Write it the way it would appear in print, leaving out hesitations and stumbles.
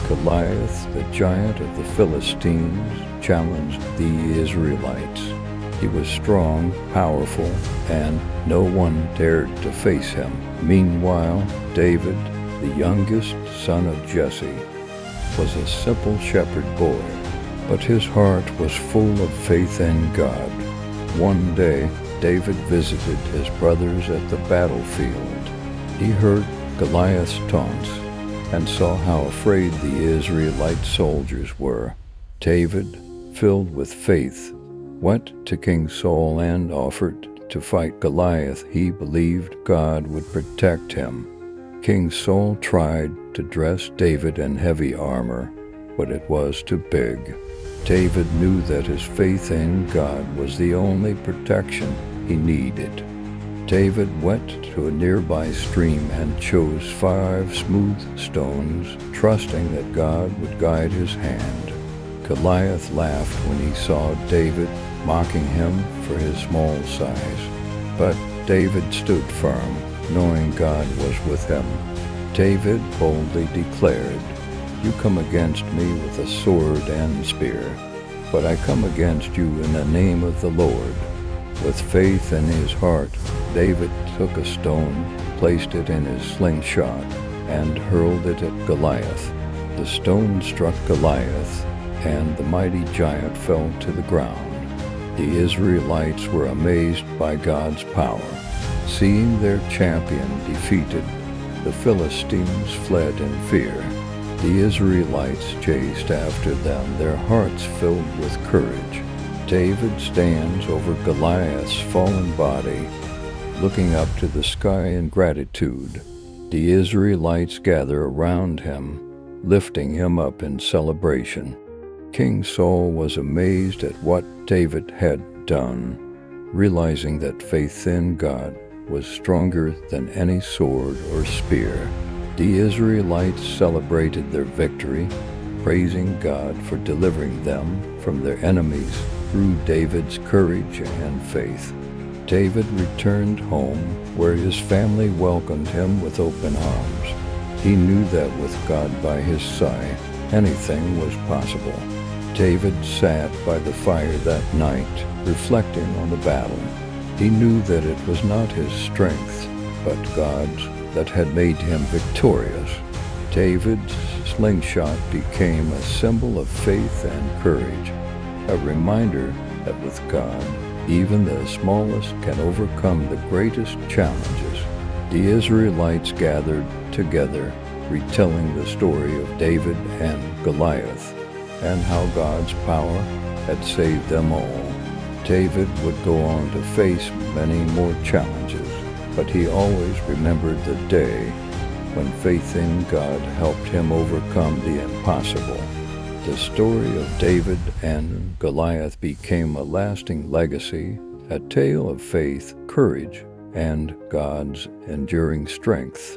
Goliath, the giant of the Philistines, challenged the Israelites. He was strong, powerful, and no one dared to face him. Meanwhile, David, the youngest son of Jesse, was a simple shepherd boy, but his heart was full of faith in God. One day, David visited his brothers at the battlefield. He heard Goliath's taunts and saw how afraid the Israelite soldiers were. David, filled with faith, went to King Saul and offered to fight Goliath. He believed God would protect him. King Saul tried to dress David in heavy armor, but it was too big. David knew that his faith in God was the only protection he needed. David went to a nearby stream and chose 5 smooth stones, trusting that God would guide his hand. Goliath laughed when he saw David, mocking him for his small size. But David stood firm, knowing God was with him. David boldly declared, "You come against me with a sword and spear, but I come against you in the name of the Lord." With faith in his heart, David took a stone, placed it in his slingshot, and hurled it at Goliath. The stone struck Goliath, and the mighty giant fell to the ground. The Israelites were amazed by God's power. Seeing their champion defeated, the Philistines fled in fear. The Israelites chased after them, their hearts filled with courage. David stands over Goliath's fallen body, looking up to the sky in gratitude. The Israelites gather around him, lifting him up in celebration. King Saul was amazed at what David had done, realizing that faith in God was stronger than any sword or spear. The Israelites celebrated their victory, praising God for delivering them from their enemies through David's courage and faith. David returned home, where his family welcomed him with open arms. He knew that with God by his side, anything was possible. David sat by the fire that night, reflecting on the battle. He knew that it was not his strength, but God's, that had made him victorious. David's slingshot became a symbol of faith and courage, a reminder that with God, even the smallest can overcome the greatest challenges. The Israelites gathered together, retelling the story of David and Goliath, and how God's power had saved them all. David would go on to face many more challenges, but he always remembered the day when faith in God helped him overcome the impossible. The story of David and Goliath became a lasting legacy, a tale of faith, courage, and God's enduring strength.